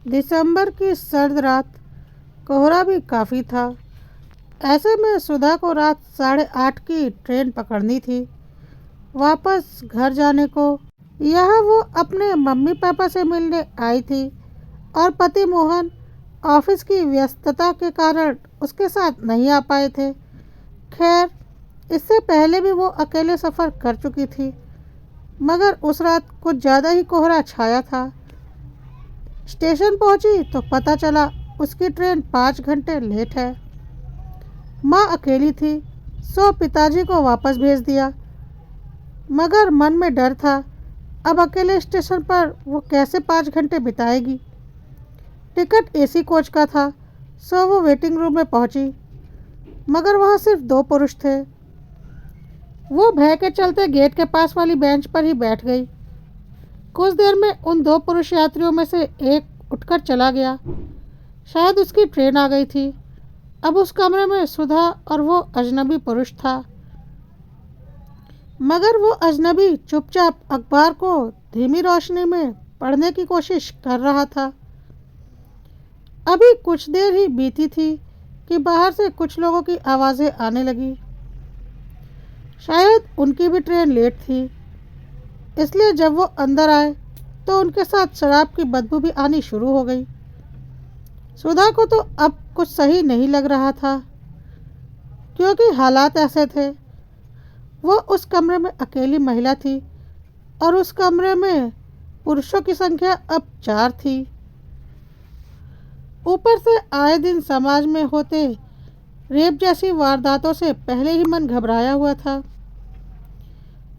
दिसंबर की सर्द रात, कोहरा भी काफ़ी था। ऐसे में सुधा को रात 8:30 की ट्रेन पकड़नी थी वापस घर जाने को। यहाँ वो अपने मम्मी पापा से मिलने आई थी और पति मोहन ऑफिस की व्यस्तता के कारण उसके साथ नहीं आ पाए थे। खैर, इससे पहले भी वो अकेले सफ़र कर चुकी थी, मगर उस रात कुछ ज़्यादा ही कोहरा छाया था। स्टेशन पहुंची तो पता चला उसकी ट्रेन 5 घंटे लेट है। माँ अकेली थी, सो पिताजी को वापस भेज दिया, मगर मन में डर था, अब अकेले स्टेशन पर वो कैसे 5 घंटे बिताएगी। टिकट एसी कोच का था, सो वो वेटिंग रूम में पहुंची, मगर वहाँ सिर्फ 2 पुरुष थे। वो भय के चलते गेट के पास वाली बेंच पर ही बैठ गई। कुछ देर में उन 2 पुरुष यात्रियों में से एक उठकर चला गया। शायद उसकी ट्रेन आ गई थी। अब उस कमरे में सुधा और वो अजनबी पुरुष था, मगर वो अजनबी चुपचाप अखबार को धीमी रोशनी में पढ़ने की कोशिश कर रहा था। अभी कुछ देर ही बीती थी कि बाहर से कुछ लोगों की आवाज़ें आने लगी। शायद उनकी भी ट्रेन लेट थी, इसलिए जब वो अंदर आए तो उनके साथ शराब की बदबू भी आनी शुरू हो गई। सुधा को तो अब कुछ सही नहीं लग रहा था, क्योंकि हालात ऐसे थे। वो उस कमरे में अकेली महिला थी और उस कमरे में पुरुषों की संख्या अब 4 थी। ऊपर से आए दिन समाज में होते रेप जैसी वारदातों से पहले ही मन घबराया हुआ था।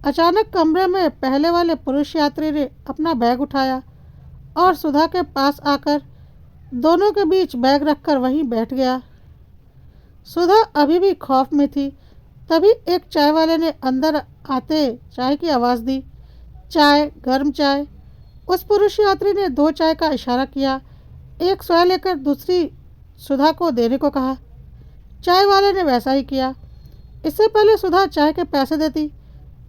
अचानक कमरे में पहले वाले पुरुष यात्री ने अपना बैग उठाया और सुधा के पास आकर दोनों के बीच बैग रखकर वहीं बैठ गया। सुधा अभी भी खौफ में थी। तभी एक चाय वाले ने अंदर आते चाय की आवाज़ दी। चाय, गर्म चाय। उस पुरुष यात्री ने 2 चाय का इशारा किया। एक स्वयं लेकर दूसरी सुधा को देने को कहा। चाय वाले ने वैसा ही किया। इससे पहले सुधा चाय के पैसे देती,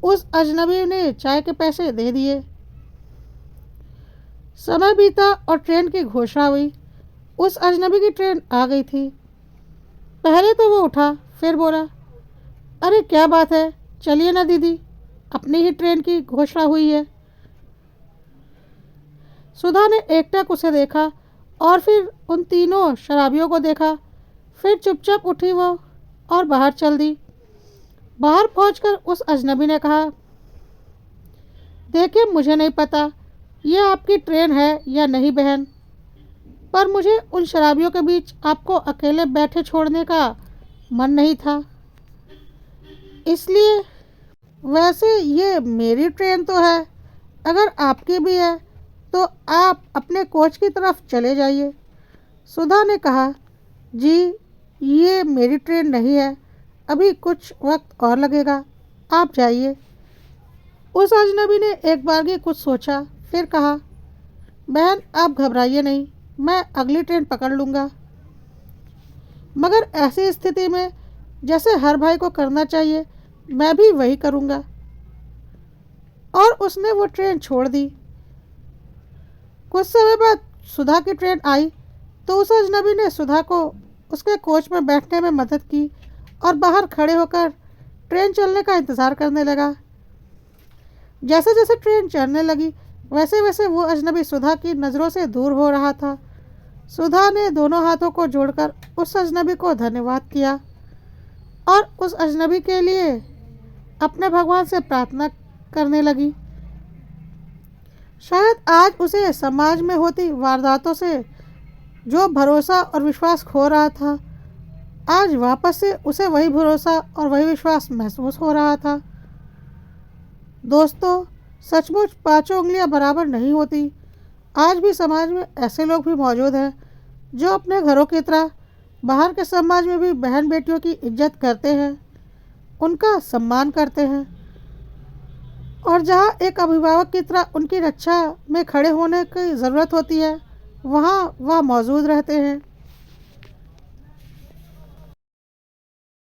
उस अजनबी ने चाय के पैसे दे दिए। समय बीता और ट्रेन की घोषणा हुई। उस अजनबी की ट्रेन आ गई थी। पहले तो वो उठा, फिर बोला, अरे क्या बात है, चलिए ना दीदी, अपनी ही ट्रेन की घोषणा हुई है। सुधा ने एकटक उसे देखा और फिर उन तीनों शराबियों को देखा। फिर चुपचाप उठी वो और बाहर चल दी। बाहर पहुंचकर उस अजनबी ने कहा, देखिए, मुझे नहीं पता ये आपकी ट्रेन है या नहीं बहन, पर मुझे उन शराबियों के बीच आपको अकेले बैठे छोड़ने का मन नहीं था, इसलिए वैसे ये मेरी ट्रेन तो है, अगर आपकी भी है तो आप अपने कोच की तरफ चले जाइए। सुधा ने कहा, जी, ये मेरी ट्रेन नहीं है, अभी कुछ वक्त और लगेगा, आप जाइए। उस अजनबी ने एक बार की कुछ सोचा, फिर कहा, बहन आप घबराइए नहीं, मैं अगली ट्रेन पकड़ लूँगा। मगर ऐसी स्थिति में जैसे हर भाई को करना चाहिए, मैं भी वही करूँगा। और उसने वो ट्रेन छोड़ दी। कुछ समय बाद सुधा की ट्रेन आई तो उस अजनबी ने सुधा को उसके कोच में बैठने में मदद की और बाहर खड़े होकर ट्रेन चलने का इंतज़ार करने लगा। जैसे जैसे ट्रेन चलने लगी वैसे वैसे वो अजनबी सुधा की नज़रों से दूर हो रहा था। सुधा ने दोनों हाथों को जोड़कर उस अजनबी को धन्यवाद किया और उस अजनबी के लिए अपने भगवान से प्रार्थना करने लगी। शायद आज उसे समाज में होती वारदातों से जो भरोसा और विश्वास खो रहा था, आज वापस से उसे वही भरोसा और वही विश्वास महसूस हो रहा था। दोस्तों, सचमुच 5 उंगलियां बराबर नहीं होती। आज भी समाज में ऐसे लोग भी मौजूद हैं जो अपने घरों की तरह बाहर के समाज में भी बहन बेटियों की इज्जत करते हैं, उनका सम्मान करते हैं और जहाँ एक अभिभावक की तरह उनकी रक्षा में खड़े होने की ज़रूरत होती है, वहाँ वह मौजूद रहते हैं।